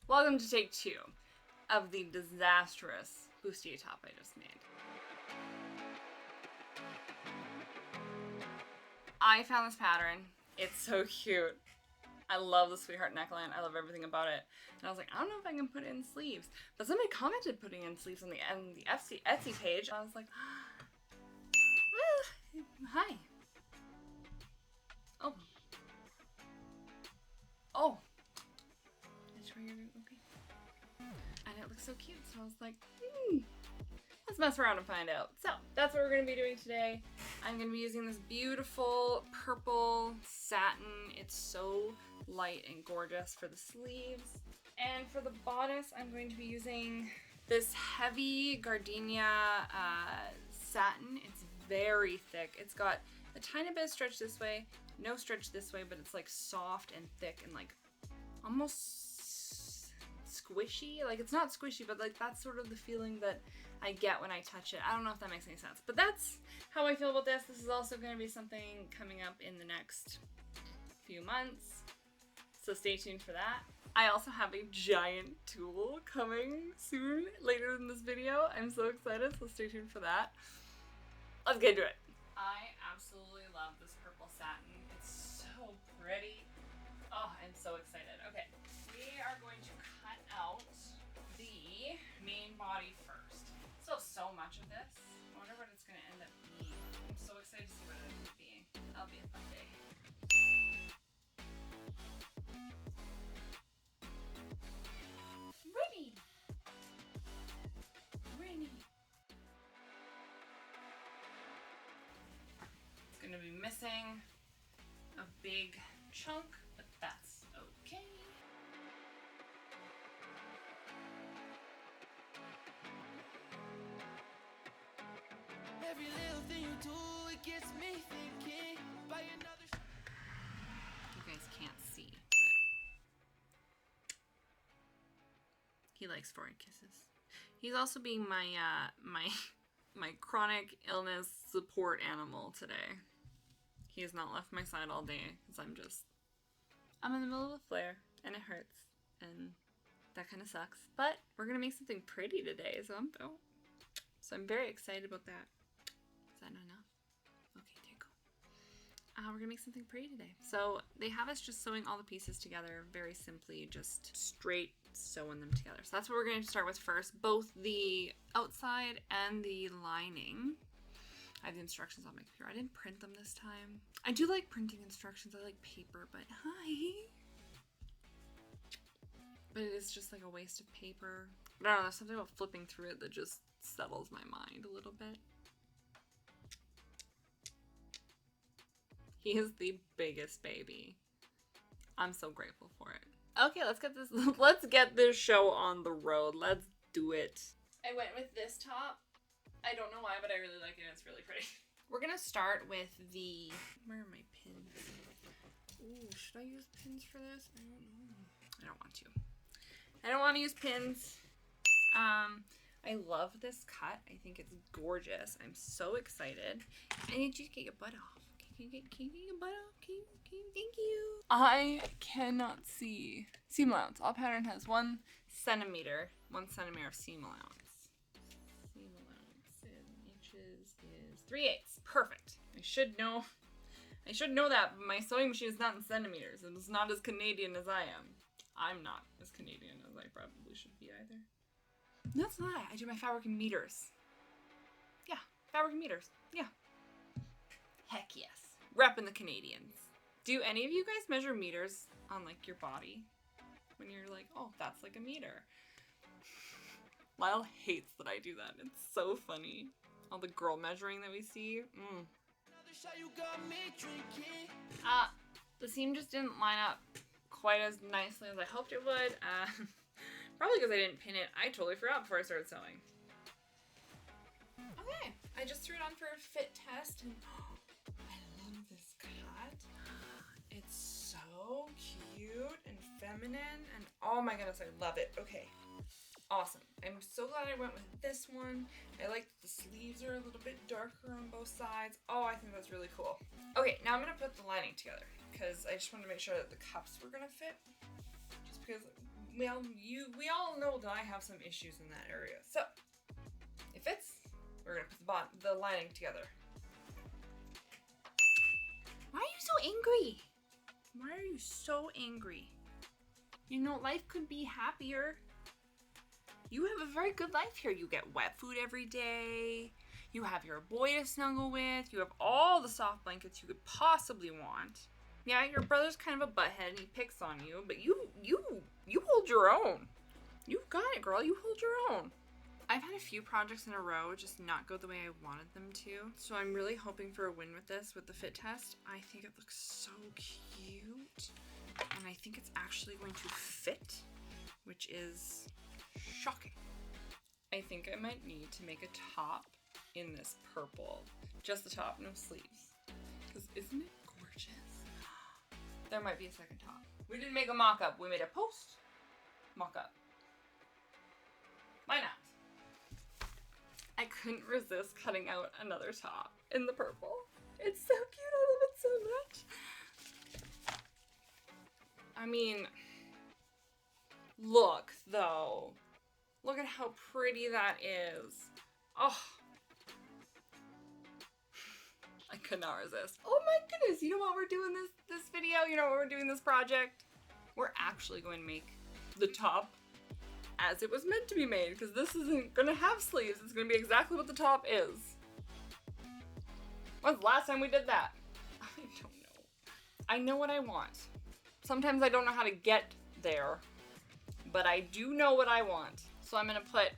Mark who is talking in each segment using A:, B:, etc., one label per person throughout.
A: Welcome to take 2 of the disastrous bustier top I just made. I found this pattern. It's so cute. I love the sweetheart neckline. I love everything about it. And I was like, I don't know if I can put it in sleeves. But somebody commented putting in sleeves on the Etsy page. I was like, hi. Oh. Oh. Okay. And it looks so cute. So I was like, let's mess around and find out. So that's what we're going to be doing today. I'm going to be using this beautiful purple satin. It's so light and gorgeous for the sleeves. And for the bodice, I'm going to be using this heavy gardenia satin. It's very thick. It's got a tiny bit of stretch this way, no stretch this way, but it's like soft and thick and like almost squishy. Like it's not squishy, but like that's sort of the feeling that I get when I touch it. I don't know if that makes any sense, but that's how I feel about this. This is also going to be something coming up in the next few months, so stay tuned for that. I also have a giant tool coming soon, later in this video. I'm so excited, so stay tuned for that. Let's get into it. I absolutely love this purple satin. It's so pretty. Oh, I'm so excited. Okay, we are going to cut out the main body first. So much of this. I wonder what it's going to end up being. I'm so excited to see what it ends up being. That'll be a fun day. Ready! It's going to be missing a big chunk, but that's okay. Every little thing you do, it gets me thinking by another. You guys can't see, but he likes forehead kisses. He's also being my my chronic illness support animal today. He has not left my side all day because I'm in the middle of a flare and it hurts and that kind of sucks. But we're gonna make something pretty today, so I'm very excited about that. Is that not enough? Okay, there you go. We're gonna make something pretty today. So they have us just sewing all the pieces together very simply, just straight sewing them together. So that's what we're going to start with first, both the outside and the lining. I have the instructions on my computer. I didn't print them this time. I do like printing instructions. I like paper, but but it is just like a waste of paper. I don't know, there's something about flipping through it that just settles my mind a little bit. He is the biggest baby. I'm so grateful for it. Okay, let's get this show on the road. Let's do it. I went with this top. I don't know why, but I really like it. It's really pretty. We're gonna start with the, where are my pins? Ooh, should I use pins for this? I don't know. I don't want to. I don't want to use pins. I love this cut. I think it's gorgeous. I'm so excited. I need you to get your butt off. Can you get your butt off? Can you? Thank you. I cannot see. Seam allowance. All pattern has 1 centimeter. 1 centimeter of seam allowance. Seam allowance in inches is 3/8. Perfect. I should know that, but my sewing machine is not in centimeters. It is not as Canadian as I am. I'm not as Canadian as I probably should be either. That's a lie. I do my fabric in meters. Yeah, fabric in meters. Yeah. Heck yes. Repping the Canadians. Do any of you guys measure meters on like your body? When you're like, oh, that's like a meter. Lyle hates that I do that. It's so funny. All the girl measuring that we see. The seam just didn't line up quite as nicely as I hoped it would. Probably because I didn't pin it. I totally forgot before I started sewing. Okay, I just threw it on for a fit test and I love this cut. It's so cute and feminine and oh my goodness, I love it. Okay, awesome. I'm so glad I went with this one. I like that the sleeves are a little bit darker on both sides. Oh, I think that's really cool. Okay, now I'm gonna put the lining together because I just wanted to make sure that the cups were gonna fit. Just because Well, we all know that I have some issues in that area. So, it fits. We're gonna put the lining together. Why are you so angry? Why are you so angry? You know, life could be happier. You have a very good life here. You get wet food every day. You have your boy to snuggle with. You have all the soft blankets you could possibly want. Yeah, your brother's kind of a butthead and he picks on you, but you hold your own. You've got it, girl. You hold your own. I've had a few projects in a row just not go the way I wanted them to, so I'm really hoping for a win with this, with the fit test. I think it looks so cute, and I think it's actually going to fit, which is shocking. I think I might need to make a top in this purple. Just the top, no sleeves. Because isn't it gorgeous? There might be a second top. We didn't make a mock-up, we made a post mock-up. Why not? I couldn't resist cutting out another top in the purple. It's so cute, I love it so much. I mean, look though. Look at how pretty that is. Oh. I could not resist. Oh my goodness, you know what we're doing this video? You know what we're doing this project? We're actually going to make the top as it was meant to be made, because this isn't gonna have sleeves. It's gonna be exactly what the top is. When's the last time we did that? I don't know. I know what I want. Sometimes I don't know how to get there, but I do know what I want. So I'm gonna put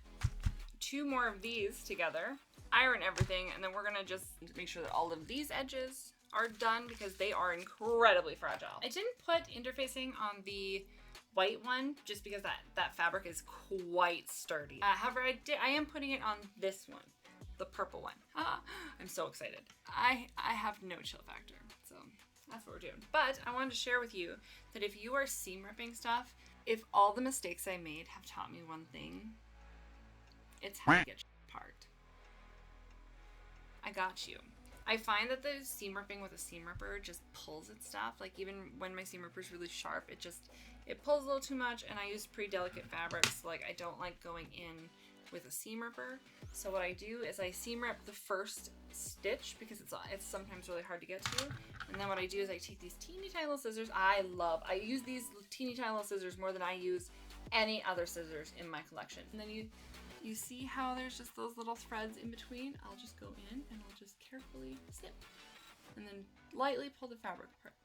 A: 2 more of these together, iron everything, and then we're gonna just make sure that all of these edges are done because they are incredibly fragile. I didn't put interfacing on the white one just because that fabric is quite sturdy. However, I am putting it on this one, the purple one. I'm so excited. I have no chill factor, so that's what we're doing. But I wanted to share with you that if you are seam ripping stuff, if all the mistakes I made have taught me one thing, it's how to get shit apart. I got you. I find that the seam ripping with a seam ripper just pulls at stuff. Like even when my seam ripper is really sharp, it pulls a little too much, and I use pretty delicate fabrics. So like I don't like going in with a seam ripper. So what I do is I seam rip the first stitch because it's sometimes really hard to get to. And then what I do is I take these teeny tiny little scissors. I use these teeny tiny little scissors more than I use any other scissors in my collection. And then you see how there's just those little threads in between? I'll just go in and I'll just carefully snip. And then lightly pull the fabric apart.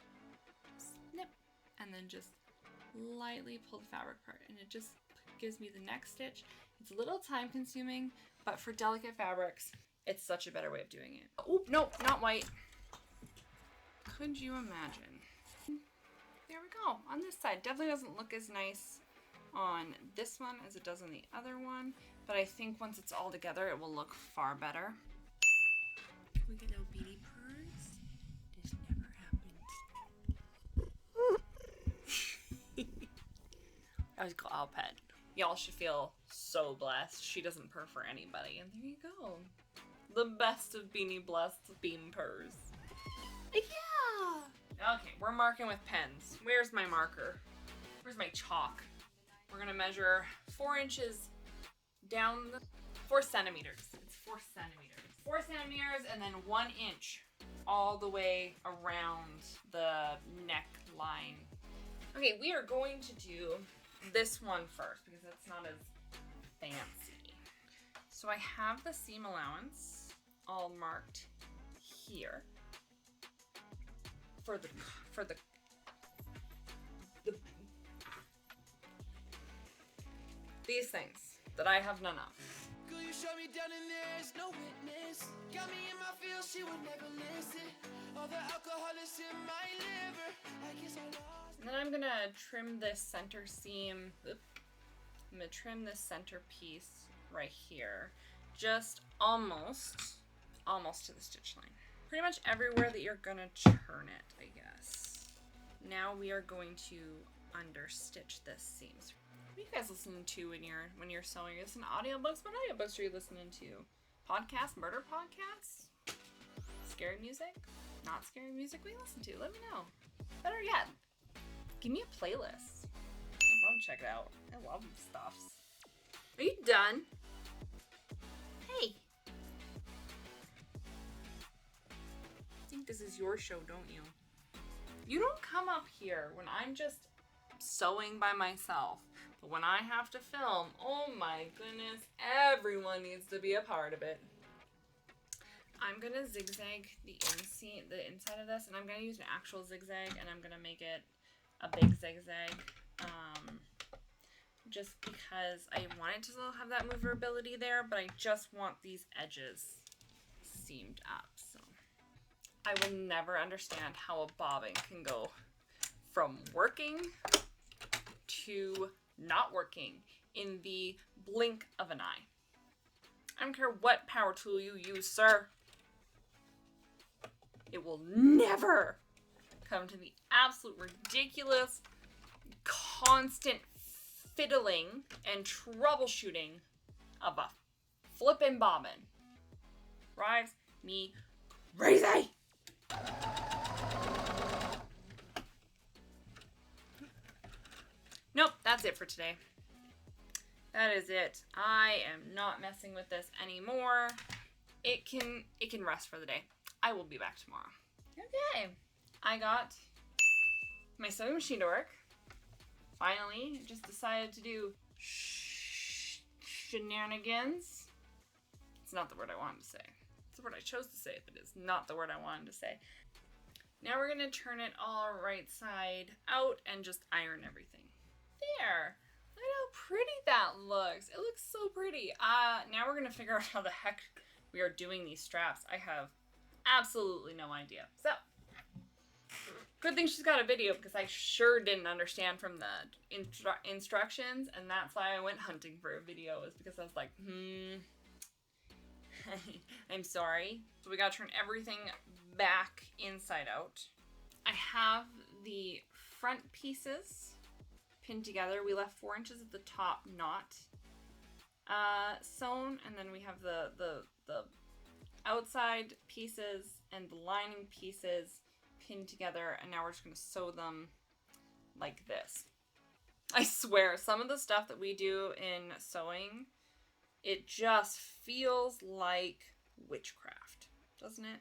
A: Snip. And then just lightly pull the fabric apart. And it just gives me the next stitch. It's a little time consuming, but for delicate fabrics, it's such a better way of doing it. Oh, no, not white. Could you imagine? There we go. On this side, definitely doesn't look as nice on this one as it does on the other one, but I think once it's all together, it will look far better. We get little beanie purrs. This never happened. I was called I'll pet. Y'all should feel so blessed. She doesn't purr for anybody, and there you go. The best of Beanie Blessed bean purrs. Yeah! Okay, we're marking with pens. Where's my marker? Where's my chalk? We're gonna measure 4 inches down, 4 centimeters. It's 4 centimeters. 4 centimeters and then 1 inch all the way around the neckline. Okay, we are going to do this one first because it's not as fancy. So I have the seam allowance all marked here for the these things that I have none of. Girl, you shut me down and there's no witness. Got me in my field, she would never listen. All the alcohol is in my liver. I guess I lost. And then I'm gonna trim this center seam. I'm gonna trim this center piece right here. Just almost to the stitch line. Pretty much everywhere that you're gonna turn it, I guess. Now we are going to understitch this seam. What are you guys listening to when you're sewing? You listen to audiobooks? What audiobooks are you listening to? Podcasts? Murder podcasts? Scary music? Not scary music? What do you listen to? Let me know. Better yet, give me a playlist. A Come check it out. I love these stuffs. Are you done? Hey. I think this is your show, don't you? You don't come up here when I'm just sewing by myself. But when I have to film, oh my goodness, everyone needs to be a part of it. I'm gonna zigzag the inside of this, and I'm gonna use an actual zigzag, and I'm gonna make it a big zigzag. Just because I want it to still have that maneuverability there, but I just want these edges seamed up. So I will never understand how a bobbin can go from working to not working in the blink of an eye. I don't care what power tool you use, sir. It will never come to the absolute ridiculous, constant fiddling and troubleshooting of a flippin' bobbin. Drives me crazy! Nope, that's it for today. That is it. I am not messing with this anymore. It can rest for the day. I will be back tomorrow. Okay. I got my sewing machine to work. Finally, just decided to do shenanigans. It's not the word I wanted to say. It's the word I chose to say, but it's not the word I wanted to say. Now we're gonna turn it all right side out and just iron everything. There. Look at how pretty that looks. It looks so pretty. Now we're gonna figure out how the heck we are doing these straps. I have absolutely no idea. So, good thing she's got a video because I sure didn't understand from the instructions, and that's why I went hunting for a video, is because I was like, I'm sorry. So we gotta turn everything back inside out. I have the front pieces pinned together. We left 4 inches at the top not sewn, and then we have the outside pieces and the lining pieces pinned together, and now we're just going to sew them like this. I swear, some of the stuff that we do in sewing, it just feels like witchcraft, doesn't it?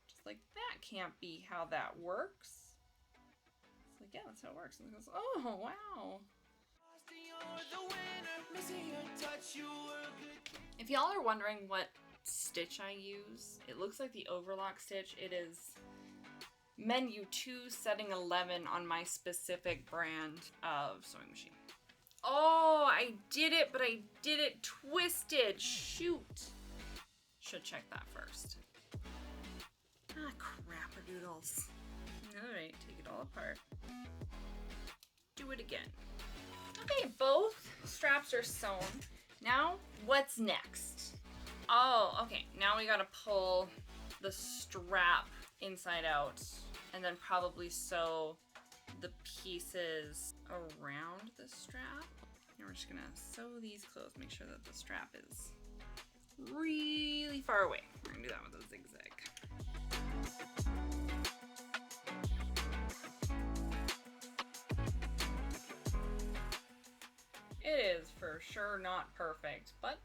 A: Just like, that can't be how that works. It's like, yeah, that's how it works. And it goes, oh, wow. If y'all are wondering what stitch I use, it looks like the overlock stitch. It is menu 2 setting 11 on my specific brand of sewing machine. Oh, I did it, but I did it twisted. Shoot. Should check that first. Ah, crapperdoodles. Alright, take it all apart. Do it again. Okay, both straps are sewn. Now, what's next? Oh, okay. Now we gotta pull the strap inside out and then probably sew the pieces around the strap. And we're just gonna sew these closed, make sure that the strap is really far away. We're gonna do that with a zigzag. It is for sure not perfect, but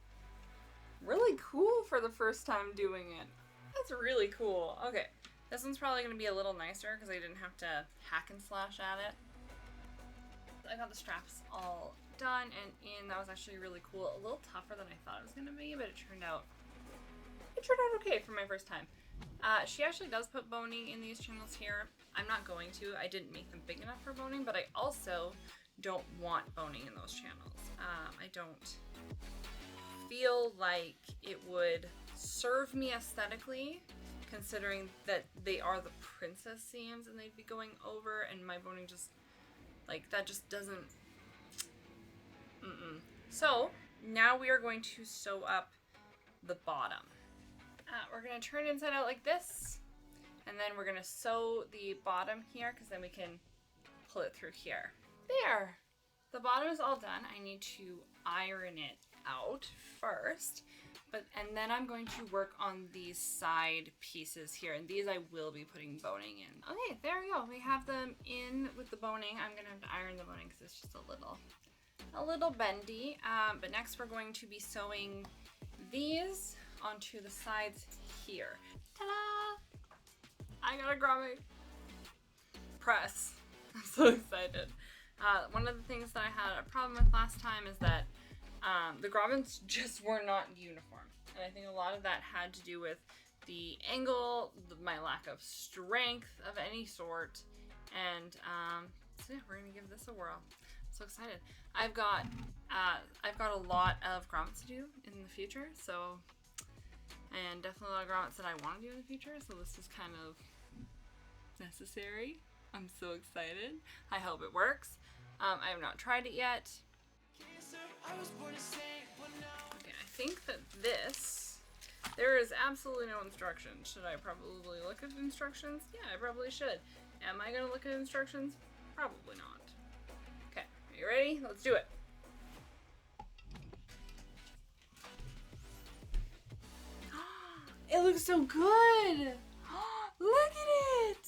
A: really cool for the first time doing it. That's really cool. Okay, this one's probably going to be a little nicer because I didn't have to hack and slash at it. I got the straps all done and in. That was actually really cool. A little tougher than I thought it was going to be, but it turned out okay for my first time. She actually does put boning in these channels here. I'm not going to. I didn't make them big enough for boning, but I also don't want boning in those channels. I don't feel like it would serve me aesthetically, considering that they are the princess seams and they'd be going over, and my boning just, like, that just doesn't, So, now we are going to sew up the bottom. We're going to turn it inside out like this, and then we're going to sew the bottom here, because then we can pull it through here. There! The bottom is all done. I need to iron it out first. And then I'm going to work on these side pieces here, and these I will be putting boning in. Okay, there we go. We have them in with the boning. I'm gonna have to iron the boning because it's just a little bendy. But next we're going to be sewing these onto the sides here. Ta-da! I got a Grommet Press. I'm so excited. One of the things that I had a problem with last time is that the grommets just were not uniform. And I think a lot of that had to do with the angle, my lack of strength of any sort. And so yeah, we're gonna give this a whirl. I'm so excited. I've got a lot of grommets to do in the future, and definitely a lot of grommets that I want to do in the future, so this is kind of necessary. I'm so excited. I hope it works. I have not tried it yet. Okay, I think that there is absolutely no instructions. Should I probably look at instructions? Yeah, I probably should. Am I gonna look at instructions? Probably not. Okay, are you ready? Let's do it. It looks so good! Look at it!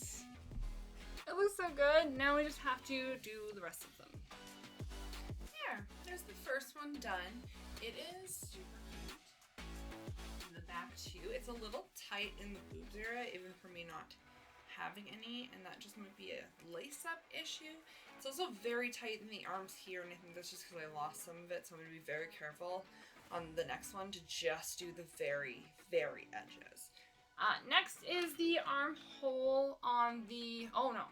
A: It looks so good. Now we just have to do the rest of them. There's the first one done. It is super cute. In the back too. It's a little tight in the boobs area, even for me not having any, and that just might be a lace-up issue. It's also very tight in the arms here, and I think that's just because I lost some of it, so I'm going to be very careful on the next one to just do the very, very edges. Next is the armhole on the, oh no,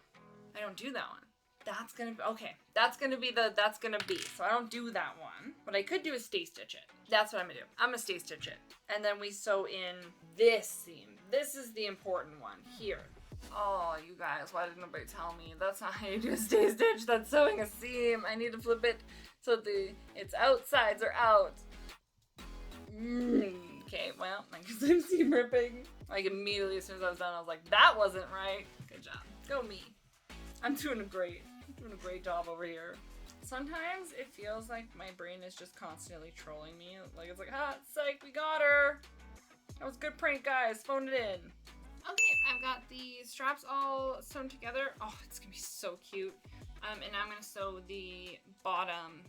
A: I don't do that one. That's gonna be, okay, that's gonna be, so I don't do that one. What I could do is stay stitch it. That's what I'm gonna do. I'm gonna stay stitch it. And then we sew in this seam. This is the important one, here. Oh, you guys, why did nobody tell me? That's not how you do a stay stitch, that's sewing a seam. I need to flip it so its outsides are out. Okay, well, I guess I'm seam ripping. Like immediately as soon as I was done, I was like, that wasn't right. Good job, go me. I'm doing a great job over here. Sometimes it feels like my brain is just constantly trolling me. Like it's like, ah, psych, we got her. That was a good prank, guys. Phone it in. Okay, I've got the straps all sewn together. Oh, it's gonna be so cute. And now I'm gonna sew the bottom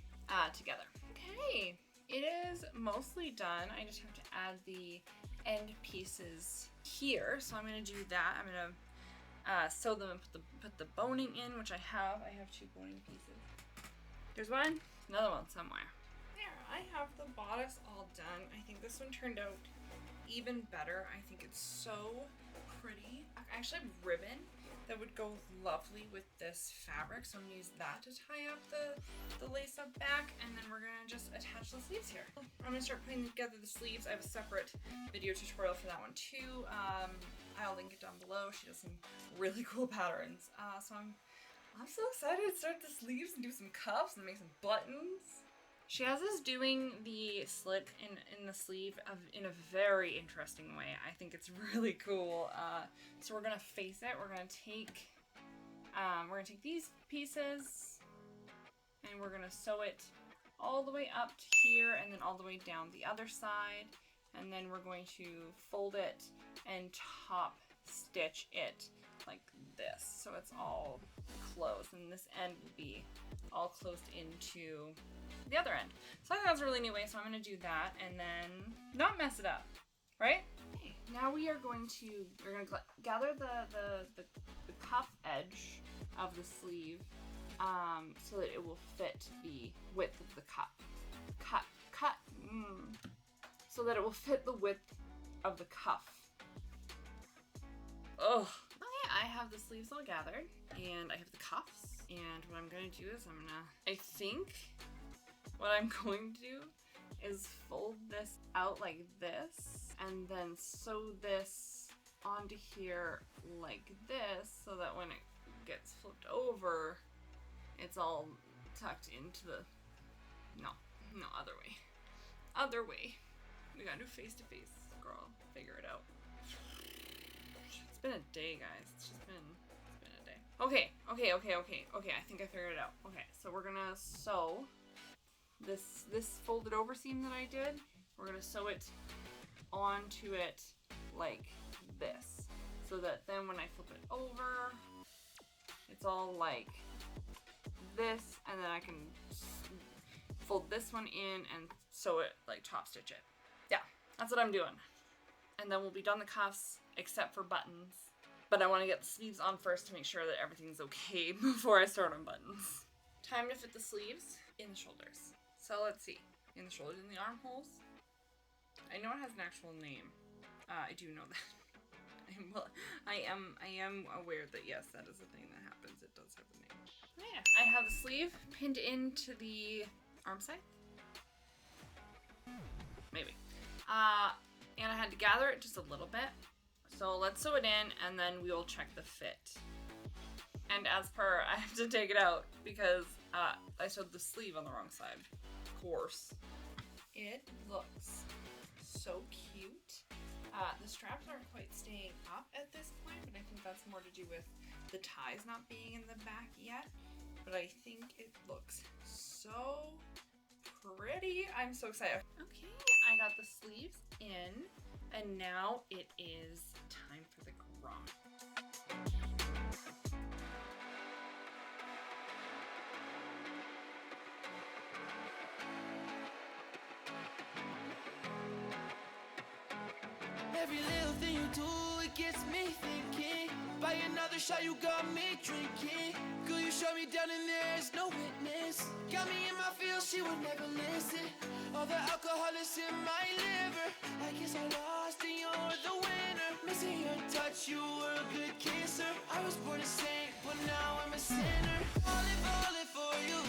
A: together. Okay, it is mostly done. I just have to add the end pieces here. So I'm gonna do that. I'm gonna sew them and put the boning in, which I have. I have 2 boning pieces. There's one, another one somewhere. There, I have the bodice all done. I think this one turned out even better. I think it's so pretty. I actually have ribbon that would go lovely with this fabric, so I'm gonna use that to tie up the lace up back, and then we're gonna just attach the sleeves here. I'm gonna start putting together the sleeves. I have a separate video tutorial for that one too. I'll link it down below. She does some really cool patterns. So I'm so excited to start the sleeves and do some cuffs and make some buttons. She has us doing the slit in the sleeve in a very interesting way. I think it's really cool. So we're gonna face it. We're gonna take these pieces and we're gonna sew it all the way up to here and then all the way down the other side. And then we're going to fold it and top stitch it like this. So it's all closed and this end will be all closed into the other end. So I think that's a really neat way, so I'm gonna do that and then not mess it up, right? Okay, now we're gonna gather the cuff edge of the sleeve so that it will fit the width of the cuff. So that it will fit the width of the cuff. Ugh. Okay, I have the sleeves all gathered and I have the cuffs, and what I'm gonna do is I think what I'm going to do is fold this out like this and then sew this onto here like this so that when it gets flipped over, it's all tucked into the, no, other way. We gotta do face to face, girl. Figure it out. It's been a day, guys. It's been a day. Okay. I think I figured it out. Okay, so we're gonna sew this folded over seam that I did, we're gonna sew it onto it like this, so that then when I flip it over, it's all like this, and then I can fold this one in and sew it, like top stitch it. Yeah, that's what I'm doing. And then we'll be done the cuffs, except for buttons. But I want to get the sleeves on first to make sure that everything's okay before I start on buttons. Time to fit the sleeves in the shoulders. So let's see. In the shoulders, in the armholes. I know it has an actual name. I do know that. I am aware that yes, that is a thing that happens. It does have a name. Oh, yeah. I have the sleeve pinned into the arm side. Maybe. And I had to gather it just a little bit. So let's sew it in and then we will check the fit. And as per, I have to take it out because I sewed the sleeve on the wrong side. Of course. It looks so cute. The straps aren't quite staying up at this point, but I think that's more to do with the ties not being in the back yet. But I think it looks so pretty. I'm so excited. Okay, I got the sleeves in, and now it is time for the grommet.
B: Every little thing you do, it gets me thinking. Buy another shot, you got me drinking. Girl, you shut me down and there's no witness. Got me in my feels, she would never listen. All the alcohol is in my liver. I guess I lost and you're the winner. Missing your touch, you were a good kisser. I was born a saint, but now I'm a sinner. Falling for you.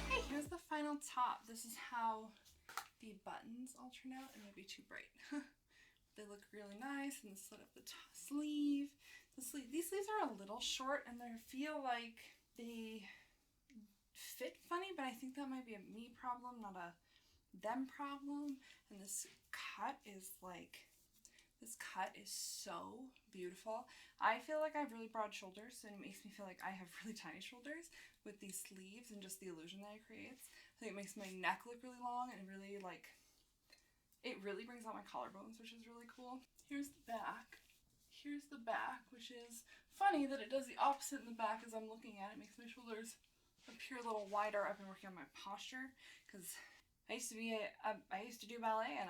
A: Okay, here's the final top. This is how the buttons all turn out. It might be too bright. They look really nice, and the slit up the sleeve. These sleeves are a little short, and they feel like they fit funny, but I think that might be a me problem, not a them problem. And this cut is so beautiful. I feel like I have really broad shoulders, and it makes me feel like I have really tiny shoulders with these sleeves and just the illusion that it creates. I think it makes my neck look really long and really it really brings out my collarbones, which is really cool. Here's the back. Here's the back, which is funny that it does the opposite in the back as I'm looking at it. It makes my shoulders appear a little wider. I've been working on my posture because I used to do ballet, and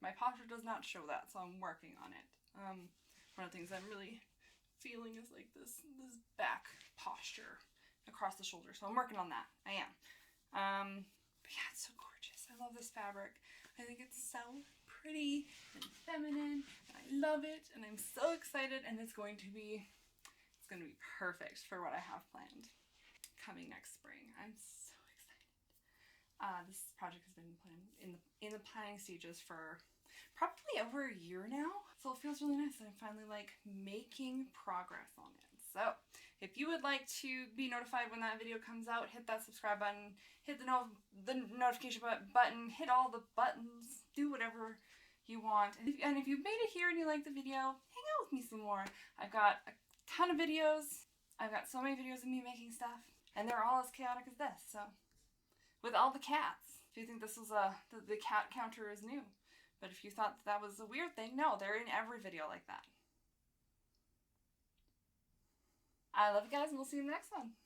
A: my posture does not show that, so I'm working on it. One of the things I'm really feeling is like this back posture across the shoulder, so I'm working on that. I am. But yeah, it's so gorgeous. I love this fabric. I think it's so pretty and feminine, and I love it, and I'm so excited, and it's going to be perfect for what I have planned coming next spring. I'm so excited. This project has been planned in the planning stages for probably over a year now, so it feels really nice that I'm finally like making progress on it. So if you would like to be notified when that video comes out, hit that subscribe button, hit the notification button, hit all the buttons, do whatever you want. And if you've made it here and you like the video, hang out with me some more. I've got a ton of videos. I've got so many videos of me making stuff, and they're all as chaotic as this. So with all the cats, if you think this was the cat counter is new, but if you thought that was a weird thing, no, they're in every video like that. I love you guys, and we'll see you in the next one.